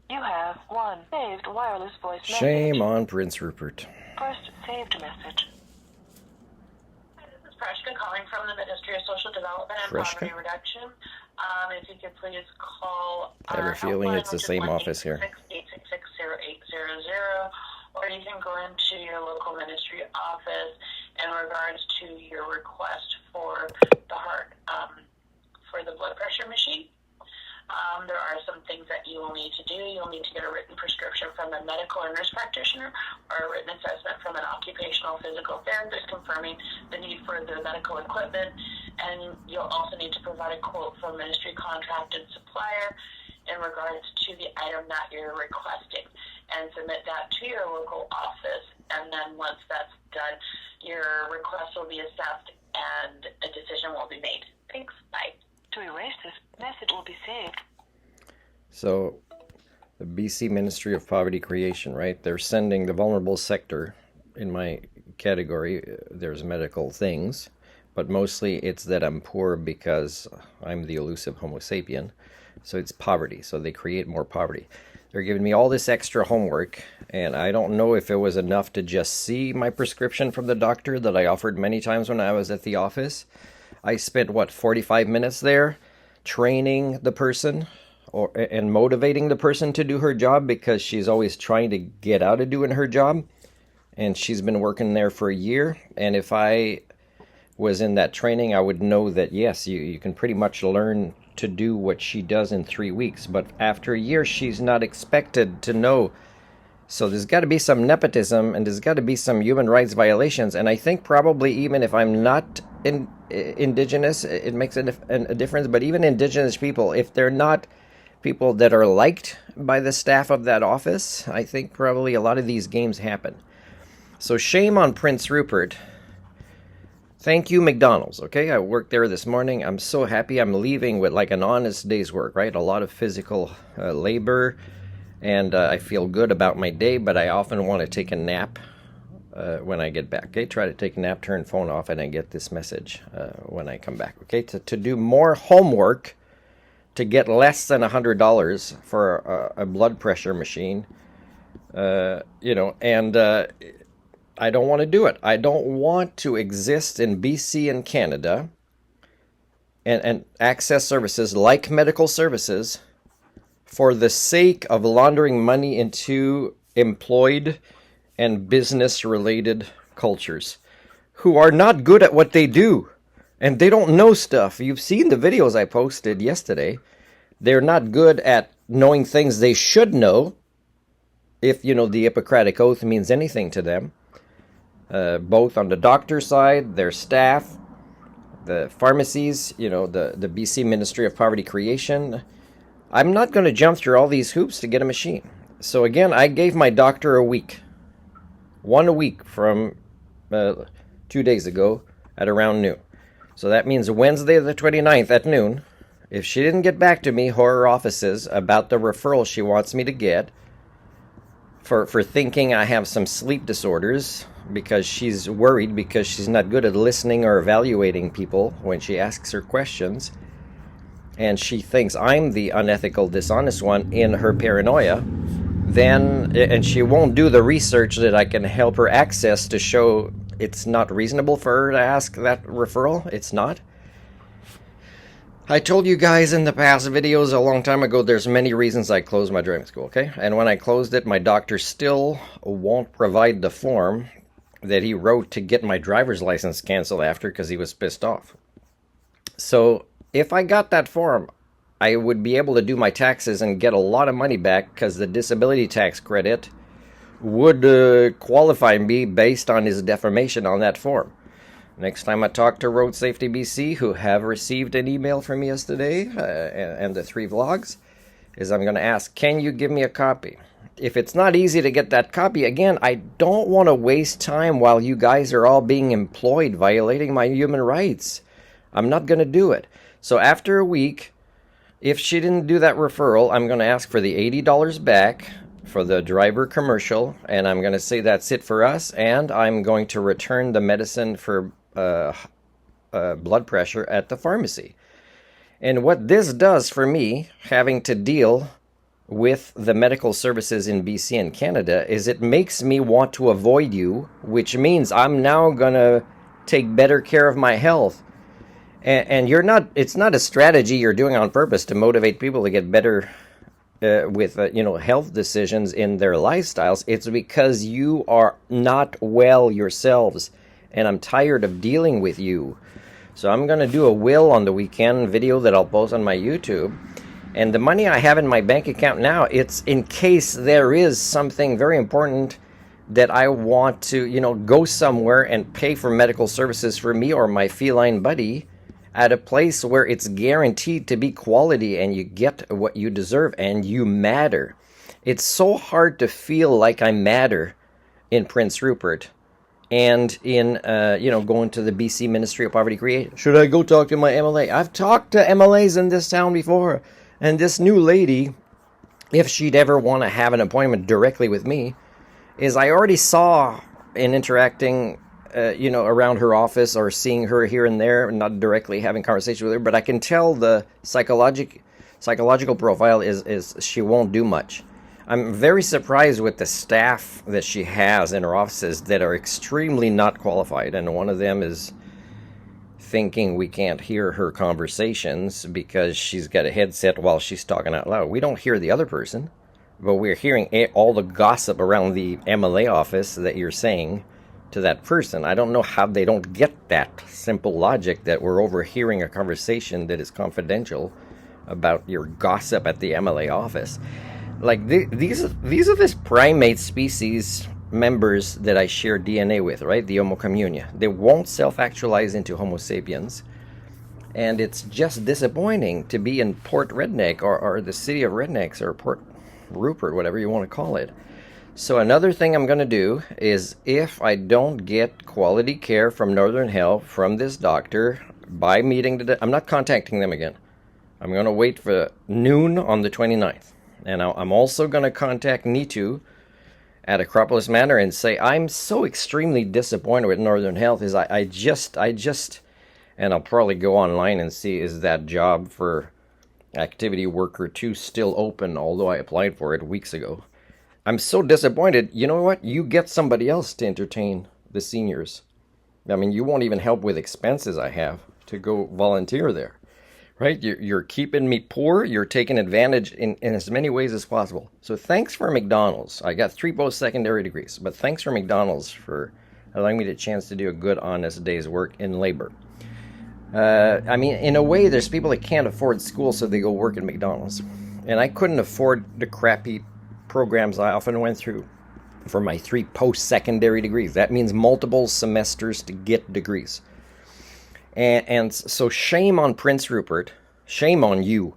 You have one saved wireless voice message. Shame on Prince Rupert. First saved message. Hi, this is Prashka calling from the Ministry of Social Development and Prashka? Poverty Reduction. If you could please call I have a feeling it's the same office here. 866-866-0800, or you can go into your local ministry office in regards to your request for the heart, for the blood pressure machine. There are some things that you will need to do. You'll need to get a written prescription from a medical or nurse practitioner, or a written assessment from an occupational physical therapist confirming the need for the medical equipment. And you'll also need to provide a quote from ministry contracted supplier in regards to the item that you're requesting, and submit that to your local office. And then once that's done, your request will be assessed and a decision will be made. Thanks. Bye. To erase this message will be saved. So, the BC Ministry of Poverty Creation, right? They're sending the vulnerable sector. In my category, there's medical things, but mostly it's that I'm poor because I'm the elusive Homo sapien. So it's poverty. So they create more poverty. They're giving me all this extra homework, and I don't know if it was enough to just see my prescription from the doctor that I offered many times when I was at the office. I spent, 45 minutes there training the person and motivating the person to do her job, because she's always trying to get out of doing her job. And she's been working there for a year. And if I was in that training, I would know that, yes, you can pretty much learn to do what she does in 3 weeks. But after a year, she's not expected to know. So there's got to be some nepotism, and there's got to be some human rights violations. And I think probably even if I'm not Indigenous, it makes a difference. But even Indigenous people, if they're not people that are liked by the staff of that office, I think probably a lot of these games happen. So shame on Prince Rupert. Thank you, McDonald's. Okay, I worked there this morning. I'm so happy I'm leaving with like an honest day's work, right? A lot of physical labor. And I feel good about my day, but I often want to take a nap when I get back. Okay, try to take a nap, turn phone off, and I get this message when I come back. Okay, to do more homework to get less than $100 for a blood pressure machine, and I don't want to do it. I don't want to exist in BC and Canada and access services like medical services for the sake of laundering money into employed and business-related cultures who are not good at what they do, and they don't know stuff. You've seen the videos I posted yesterday. They're not good at knowing things they should know, if, the Hippocratic Oath means anything to them, both on the doctor side, their staff, the pharmacies, the BC Ministry of Poverty Creation. I'm not going to jump through all these hoops to get a machine. So again, I gave my doctor a week. 1 week from 2 days ago at around noon. So that means Wednesday the 29th at noon, if she didn't get back to me, her offices, about the referral she wants me to get for thinking I have some sleep disorders, because she's worried because she's not good at listening or evaluating people when she asks her questions, and she thinks I'm the unethical, dishonest one in her paranoia, and she won't do the research that I can help her access to show it's not reasonable for her to ask that referral. It's not. I told you guys in the past videos a long time ago, there's many reasons I closed my driving school, okay? And when I closed it, my doctor still won't provide the form that he wrote to get my driver's license canceled after, because he was pissed off. So if I got that form, I would be able to do my taxes and get a lot of money back, because the disability tax credit would qualify me based on his defamation on that form. Next time I talk to Road Safety BC, who have received an email from me yesterday, and the 3 vlogs, is I'm going to ask, can you give me a copy? If it's not easy to get that copy, again, I don't want to waste time while you guys are all being employed, violating my human rights. I'm not going to do it. So after a week, if she didn't do that referral, I'm going to ask for the $80 back for the driver commercial, and I'm going to say that's it for us, and I'm going to return the medicine for blood pressure at the pharmacy. And what this does for me, having to deal with the medical services in BC and Canada is it makes me want to avoid you, which means I'm now going to take better care of my health. And you're not, it's not a strategy you're doing on purpose to motivate people to get better with health decisions in their lifestyles. It's because you are not well yourselves, and I'm tired of dealing with you. So I'm going to do a will on the weekend video that I'll post on my YouTube. And the money I have in my bank account now, it's in case there is something very important that I want to, go somewhere and pay for medical services for me or my feline buddy at a place where it's guaranteed to be quality and you get what you deserve and you matter. It's so hard to feel like I matter in Prince Rupert and in, going to the BC Ministry of Poverty Creation. Should I go talk to my MLA? I've talked to MLAs in this town before. And this new lady, if she'd ever want to have an appointment directly with me, is I already saw in interacting, around her office or seeing her here and there, not directly having conversation with her, but I can tell the psychological profile is she won't do much. I'm very surprised with the staff that she has in her offices that are extremely not qualified, and one of them is thinking we can't hear her conversations because she's got a headset while she's talking out loud. We don't hear the other person, but we're hearing all the gossip around the MLA office that you're saying to that person. I don't know how they don't get that simple logic that we're overhearing a conversation that is confidential about your gossip at the MLA office. Like these are this primate species members that I share DNA with, right? The Homo communia. They won't self-actualize into Homo sapiens. And it's just disappointing to be in Port Redneck or the city of Rednecks or Port Rupert, whatever you want to call it. So another thing I'm going to do is if I don't get quality care from Northern Health, from this doctor, by meeting today, I'm not contacting them again. I'm going to wait for noon on the 29th. And I'm also going to contact Nitu at Acropolis Manor and say, I'm so extremely disappointed with Northern Health is I just, and I'll probably go online and see, is that job for activity worker 2 still open, although I applied for it weeks ago. I'm so disappointed. You know what? You get somebody else to entertain the seniors. I mean, you won't even help with expenses I have to go volunteer there. Right? You're keeping me poor. You're taking advantage in as many ways as possible. So thanks for McDonald's. I got 3 post-secondary degrees, but thanks for McDonald's for allowing me the chance to do a good, honest day's work in labor. I mean, in a way, there's people that can't afford school, so they go work at McDonald's. And I couldn't afford the crappy programs I often went through for my 3 post-secondary degrees. That means multiple semesters to get degrees. And so shame on Prince Rupert, shame on you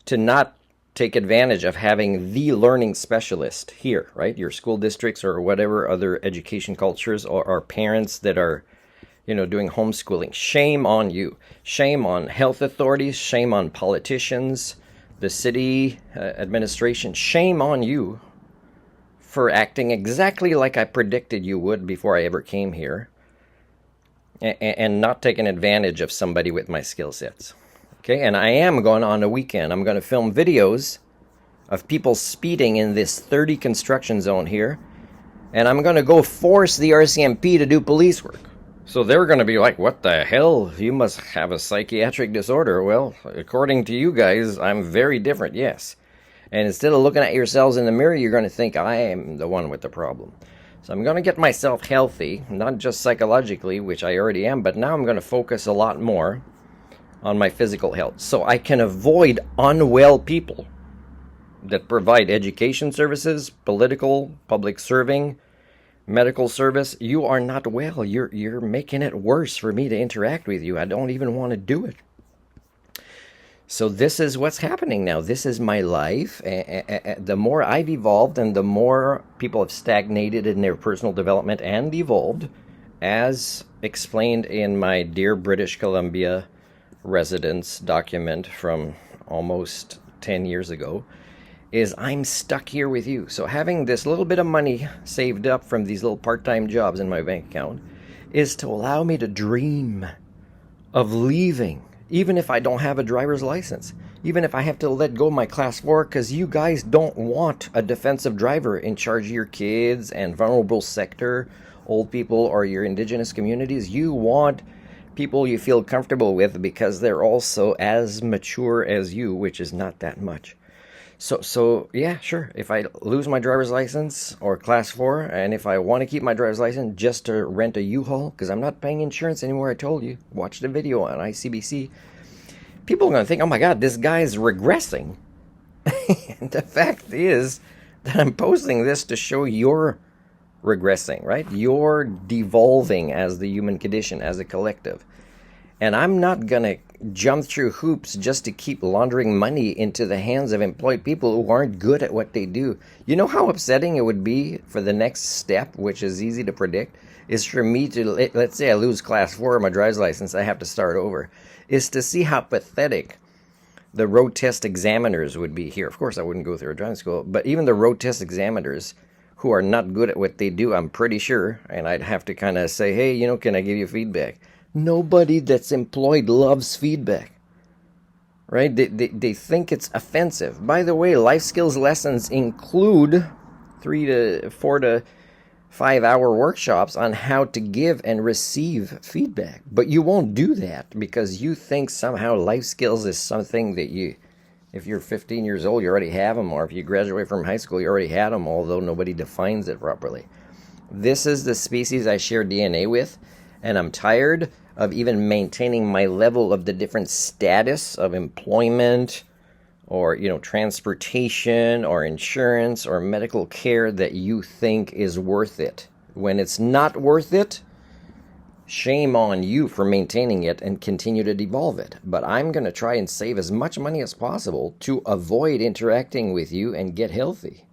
to not take advantage of having the learning specialist here, right? Your school districts or whatever other education cultures or parents that are, doing homeschooling. Shame on you. Shame on health authorities. Shame on politicians, the city administration. Shame on you for acting exactly like I predicted you would before I ever came here. And not taking advantage of somebody with my skill sets. Okay, and I am going on a weekend. I'm going to film videos of people speeding in this 30 construction zone here. And I'm going to go force the RCMP to do police work. So they're going to be like, what the hell? You must have a psychiatric disorder. Well, according to you guys, I'm very different, yes. And instead of looking at yourselves in the mirror, you're going to think I am the one with the problem. So I'm going to get myself healthy, not just psychologically, which I already am, but now I'm going to focus a lot more on my physical health. So I can avoid unwell people that provide education services, political, public serving, medical service. You are not well. You're making it worse for me to interact with you. I don't even want to do it. So this is what's happening now. This is my life. The more I've evolved and the more people have stagnated in their personal development and evolved, as explained in my Dear British Columbia residence document from almost 10 years ago, is I'm stuck here with you. So having this little bit of money saved up from these little part-time jobs in my bank account is to allow me to dream of leaving, even if I don't have a driver's license. Even if I have to let go of my class 4 because you guys don't want a defensive driver in charge of your kids and vulnerable sector, old people, or your indigenous communities. You want people you feel comfortable with because they're also as mature as you, which is not that much. So yeah, sure. If I lose my driver's license or class 4, and if I want to keep my driver's license just to rent a U-Haul, because I'm not paying insurance anymore, I told you. Watch the video on ICBC. People are going to think, oh my God, this guy is regressing. And the fact is that I'm posting this to show you're regressing, right? You're devolving as the human condition, as a collective. And I'm not going to jump through hoops just to keep laundering money into the hands of employed people who aren't good at what they do. You know how upsetting it would be for the next step, which is easy to predict, is for me to, let's say I lose class 4 of my driver's license, I have to start over, is to see how pathetic the road test examiners would be here. Of course, I wouldn't go through a driving school, but even the road test examiners who are not good at what they do, I'm pretty sure, and I'd have to kind of say, hey, can I give you feedback? Nobody that's employed loves feedback, right? They think it's offensive. By the way, life skills lessons include 4 to 5 hour workshops on how to give and receive feedback. But you won't do that because you think somehow life skills is something that if you're 15 years old, you already have them, or if you graduate from high school, you already had them, although nobody defines it properly. This is the species I share DNA with, and I'm tired of even maintaining my level of the different status of employment or, transportation or insurance or medical care that you think is worth it. When it's not worth it, shame on you for maintaining it and continue to devolve it. But I'm going to try and save as much money as possible to avoid interacting with you and get healthy.